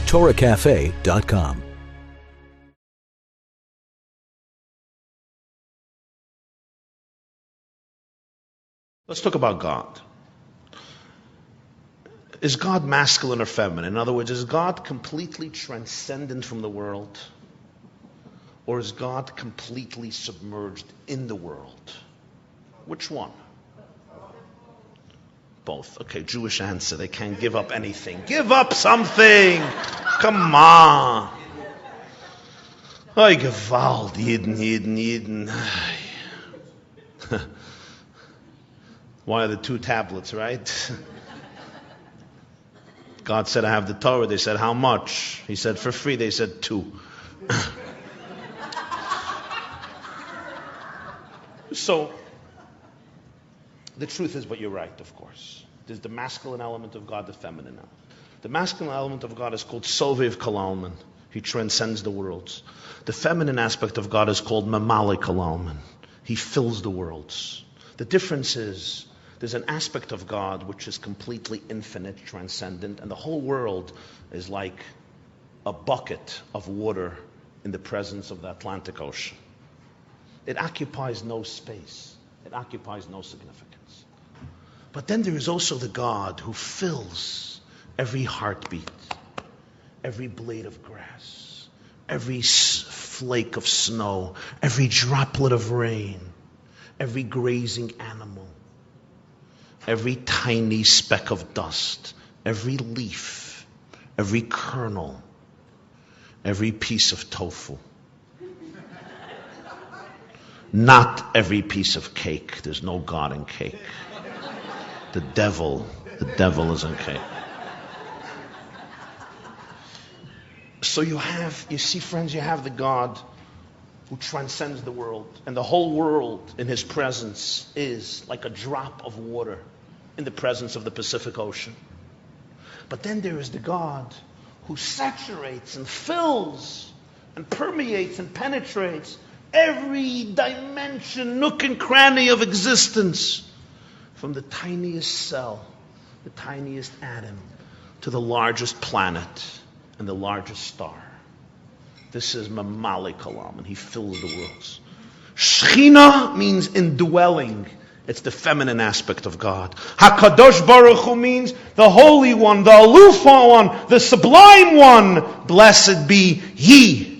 TorahCafe.com. Let's talk about God. Is God masculine or feminine? In other words, is God completely transcendent from the world? Or is God completely submerged in the world? Which one? Both. Okay, Jewish answer. They can't give up anything. Give up something! Come on! Ay, Gewalt, Jeden. Why are the two tablets, right? God said, I have the Torah. They said, how much? He said, for free. They said, 2. So, the truth is, but you're right, of course. There's the masculine element of God, the feminine element. The masculine element of God is called Sovev Kalalman. He transcends the worlds. The feminine aspect of God is called Mamali Kalalman. He fills the worlds. The difference is, there's an aspect of God which is completely infinite, transcendent, and the whole world is like a bucket of water in the presence of the Atlantic Ocean. It occupies no space. It occupies no significance. But then there is also the God who fills every heartbeat, every blade of grass, every flake of snow, every droplet of rain, every grazing animal, every tiny speck of dust, every leaf, every kernel, every piece of tofu. Not every piece of cake. There's no God in cake. The devil is in cake. So you see, friends, you have the God who transcends the world, and the whole world in his presence is like a drop of water in the presence of the Pacific Ocean. But then there is the God who saturates and fills and permeates and penetrates every dimension, nook and cranny of existence, from the tiniest cell, the tiniest atom, to the largest planet and the largest star. This is Mamali Kalam, and he fills the worlds. Shechina means indwelling. It's the feminine aspect of God. HaKadosh Baruch Hu means the Holy One, the Alufa One, the Sublime One. Blessed be He.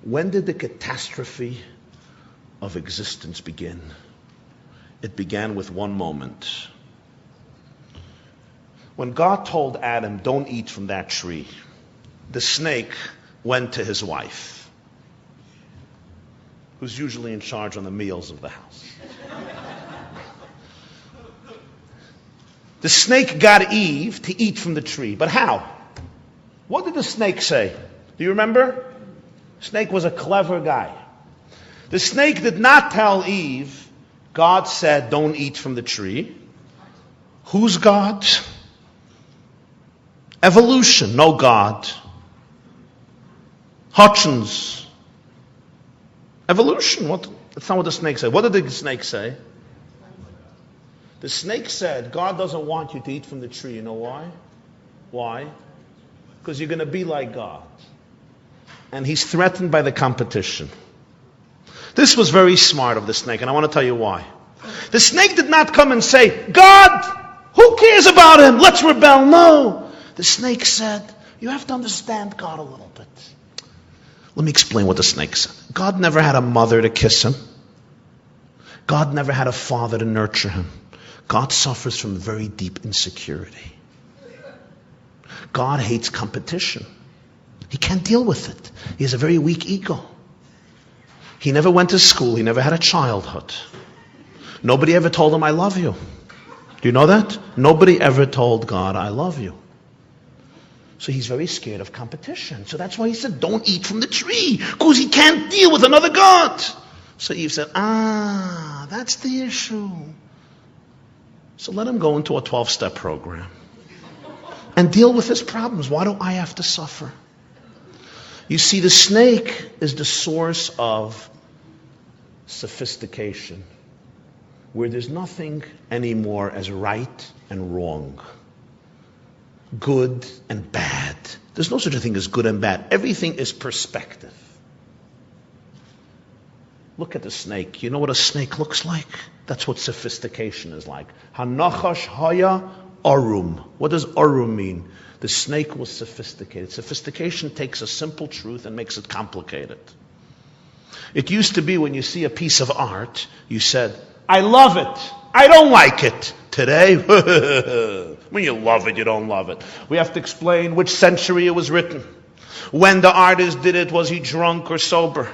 When did the catastrophe of existence begin? It began with one moment. When God told Adam, don't eat from that tree, the snake went to his wife, who's usually in charge on the meals of the house. The snake got Eve to eat from the tree. But how? What did the snake say? Do you remember? Snake was a clever guy. The snake did not tell Eve, God said, don't eat from the tree. Who's God? Evolution, no God. Hutchins. Evolution. That's not what the snake said. What did the snake say? The snake said, God doesn't want you to eat from the tree. You know why? Why? Because you're going to be like God. And he's threatened by the competition. This was very smart of the snake, and I want to tell you why. The snake did not come and say, God, who cares about him? Let's rebel. No. The snake said, you have to understand God a little bit. Let me explain what the snake said. God never had a mother to kiss him. God never had a father to nurture him. God suffers from very deep insecurity. God hates competition. He can't deal with it. He has a very weak ego. He never went to school. He never had a childhood. Nobody ever told him, I love you. Do you know that? Nobody ever told God, I love you. So he's very scared of competition. So that's why he said, don't eat from the tree, because he can't deal with another God. So Eve said, that's the issue. So let him go into a 12-step program and deal with his problems. Why do I have to suffer? You see, the snake is the source of sophistication, where there's nothing anymore as right and wrong. good and bad. There's no such a thing as good and bad. Everything is perspective. Look at the snake. You know what a snake looks like? That's what sophistication is like. Hanachash haya arum. What does arum mean? The snake was sophisticated. Sophistication takes a simple truth and makes it complicated. It used to be when you see a piece of art, you said, I love it. I don't like it. Today, when you love it, you don't love it. We have to explain which century it was written. When the artist did it, was he drunk or sober?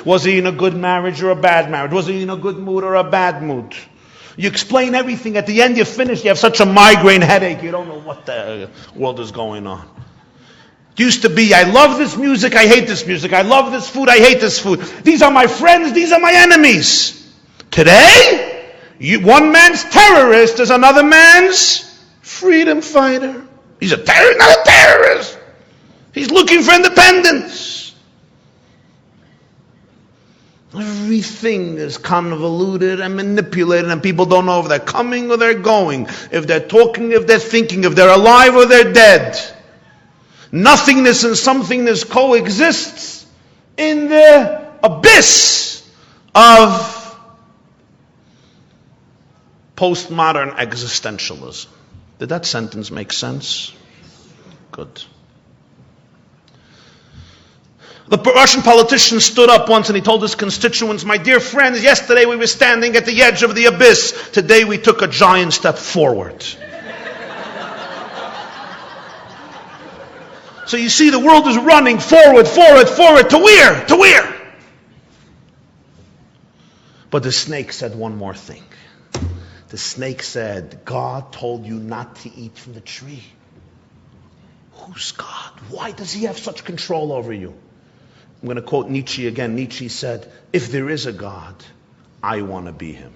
Was he in a good marriage or a bad marriage? Was he in a good mood or a bad mood? You explain everything. At the end, you finish. You have such a migraine headache. You don't know what the world is going on. It used to be, I love this music, I hate this music. I love this food, I hate this food. These are my friends, these are my enemies. Today, one man's terrorist is another man's freedom fighter. He's a terrorist, not a terrorist. He's looking for independence. Everything is convoluted and manipulated, and people don't know if they're coming or they're going, if they're talking, if they're thinking, if they're alive or they're dead. Nothingness and somethingness coexists in the abyss of postmodern existentialism. Did that sentence make sense? Good. The Russian politician stood up once and he told his constituents, my dear friends, yesterday we were standing at the edge of the abyss. Today we took a giant step forward. So you see, the world is running forward, forward, forward. To where? To where? But the snake said one more thing. The snake said, God told you not to eat from the tree. Who's God? Why does he have such control over you? I'm going to quote Nietzsche again. Nietzsche said, if there is a God, I want to be him.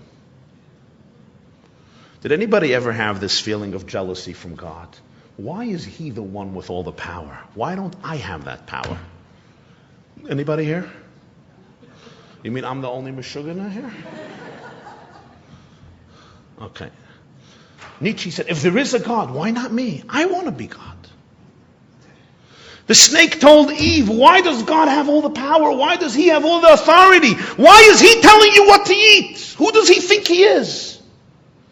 Did anybody ever have this feeling of jealousy from God? Why is he the one with all the power? Why don't I have that power? Anybody here? You mean I'm the only Meshuggah here? Okay. Nietzsche said, if there is a God, why not me? I want to be God. The snake told Eve, why does God have all the power? Why does he have all the authority? Why is he telling you what to eat? Who does he think he is?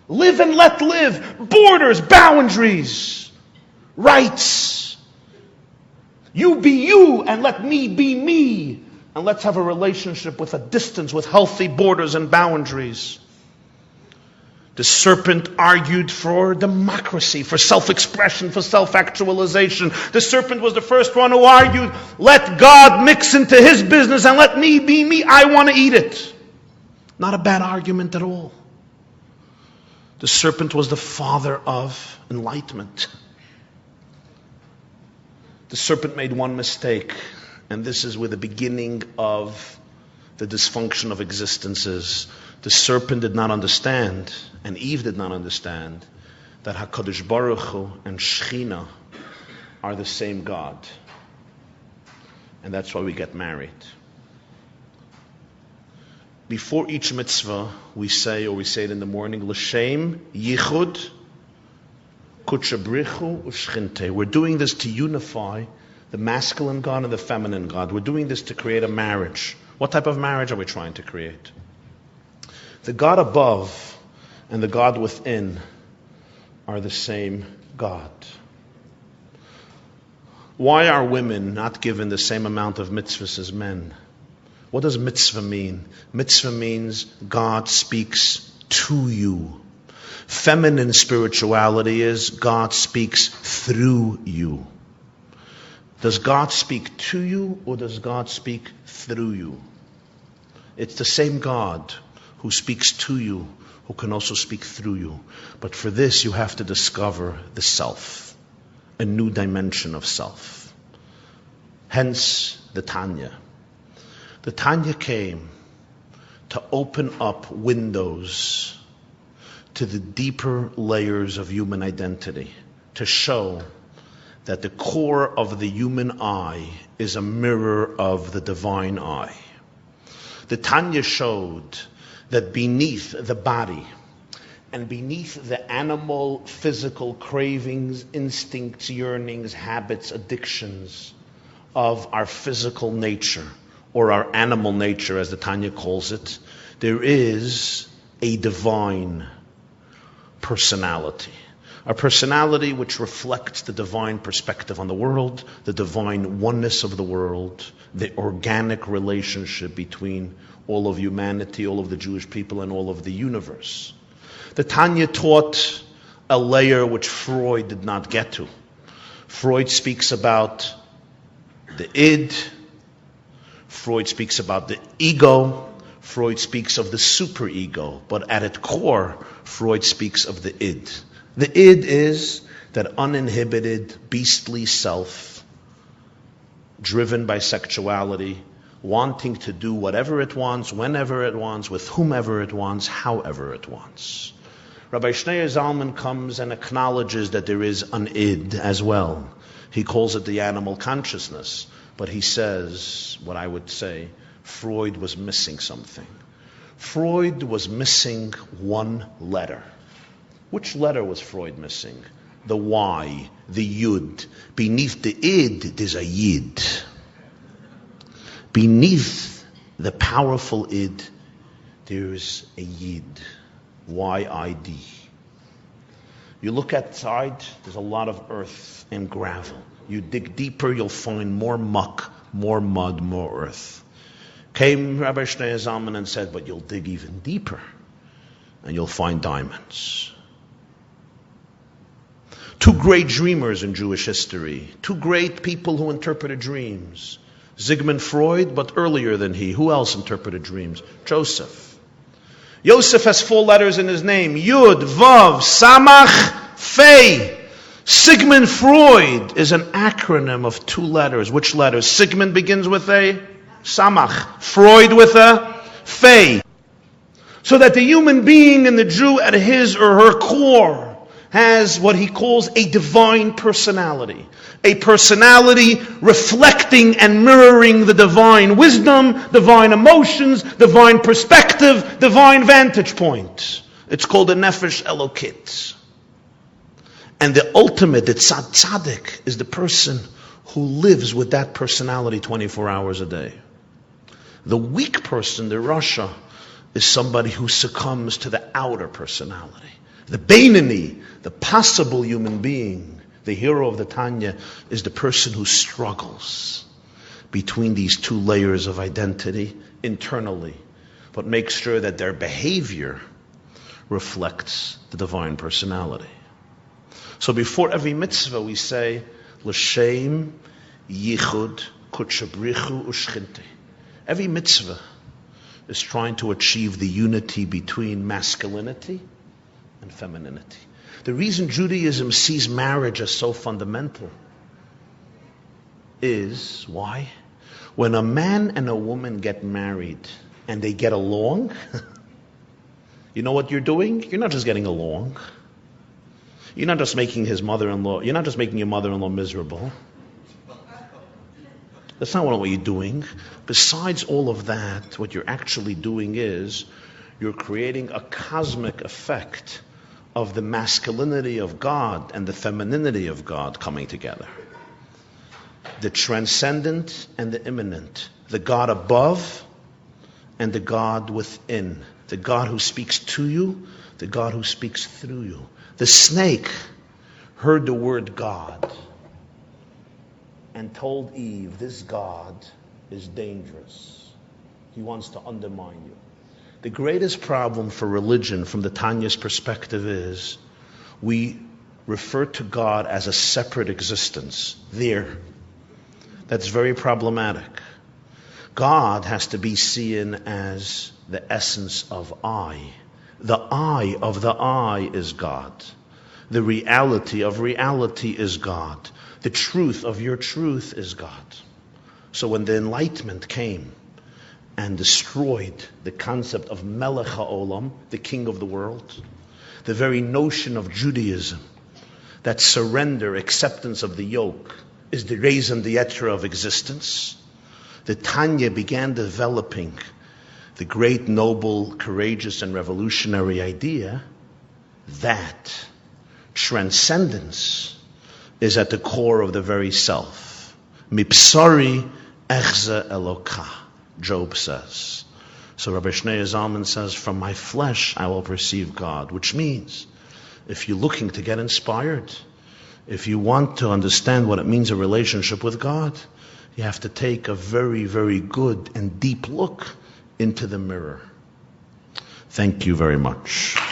Live and let live. Borders, boundaries, rights. You be you and let me be me. And let's have a relationship with a distance, with healthy borders and boundaries. The serpent argued for democracy, for self-expression, for self-actualization. The serpent was the first one who argued, let God mix into his business and let me be me. I want to eat it. Not a bad argument at all. The serpent was the father of enlightenment. The serpent made one mistake, and this is where the beginning of the dysfunction of existence is. The serpent did not understand, and Eve did not understand, that HaKadosh Baruch Hu and Shechina are the same God. And that's why we get married. Before each mitzvah, we say it in the morning, L'shem Yichud Kutchabrichu Ushchinte. We're doing this to unify the masculine God and the feminine God. We're doing this to create a marriage. What type of marriage are we trying to create? The God above and the God within are the same God. Why are women not given the same amount of mitzvahs as men? What does mitzvah mean? Mitzvah means God speaks to you. Feminine spirituality is God speaks through you. Does God speak to you or does God speak through you? It's the same God who speaks to you, who can also speak through you. But for this, you have to discover the self, a new dimension of self. Hence, the Tanya. The Tanya came to open up windows to the deeper layers of human identity, to show that the core of the human eye is a mirror of the divine eye. The Tanya showed that beneath the body And beneath the animal, physical cravings, instincts, yearnings, habits, addictions of our physical nature, or our animal nature, as the Tanya calls it, there is a divine personality. A personality which reflects the divine perspective on the world, the divine oneness of the world, the organic relationship between all of humanity, all of the Jewish people, and all of the universe. The Tanya taught a layer which Freud did not get to. Freud speaks about the id. Freud speaks about the ego. Freud speaks of the superego. But at its core, Freud speaks of the id. The id is that uninhibited, beastly self, driven by sexuality, wanting to do whatever it wants, whenever it wants, with whomever it wants, however it wants. Rabbi Shneur Zalman comes and acknowledges that there is an id as well. He calls it the animal consciousness, but he says, what I would say, Freud was missing something. Freud was missing one letter. Which letter was Freud missing? The Y, the Yud. Beneath the id, there's a Yid. Beneath the powerful id, there's a Yid. Y-I-D. You look outside, there's a lot of earth and gravel. You dig deeper, you'll find more muck, more mud, more earth. Came Rabbi Shneur Zalman and said, but you'll dig even deeper, and you'll find diamonds. Two great dreamers in Jewish history, two great people who interpreted dreams. Sigmund Freud, but earlier than he. Who else interpreted dreams? Joseph. Yosef has 4 letters in his name. Yud, Vav, Samach, Fei. Sigmund Freud is an acronym of 2 letters. Which letters? Sigmund begins with a Samach. Freud with a Fei. So that the human being and the Jew at his or her core has what he calls a divine personality. A personality reflecting and mirroring the divine wisdom, divine emotions, divine perspective, divine vantage point. It's called a Nefesh Elokit. And the ultimate, the tzaddik, is the person who lives with that personality 24 hours a day. The weak person, the Rasha, is somebody who succumbs to the outer personality. The Beinoni, the possible human being, the hero of the Tanya, is the person who struggles between these 2 layers of identity internally, but makes sure that their behavior reflects the divine personality. So before every mitzvah we say, L'shem yichud kutshabrichu ushchinte. Every mitzvah is trying to achieve the unity between masculinity and femininity. The reason Judaism sees marriage as so fundamental is, why? When a man and a woman get married and they get along, you know what you're doing? You're not just getting along. You're not just making your mother-in-law miserable. That's not what you're doing. Besides all of that, what you're actually doing is you're creating a cosmic effect of the masculinity of God and the femininity of God coming together. The transcendent and the immanent. The God above and the God within. The God who speaks to you, the God who speaks through you. The snake heard the word God and told Eve, this God is dangerous. He wants to undermine you. The greatest problem for religion from the Tanya's perspective is we refer to God as a separate existence. There. That's very problematic. God has to be seen as the essence of I. The I of the I is God. The reality of reality is God. The truth of your truth is God. So when the Enlightenment came and destroyed the concept of Melech HaOlam, the king of the world, the very notion of Judaism, that surrender, acceptance of the yoke, is the raison d'etre of existence, the Tanya began developing the great, noble, courageous, and revolutionary idea that transcendence is at the core of the very self. Mipsari echze Eloka, Job says. So Rabbi Shneur Zalman says, from my flesh I will perceive God, which means if you're looking to get inspired, if you want to understand what it means a relationship with God, you have to take a very, very good and deep look into the mirror. Thank you very much.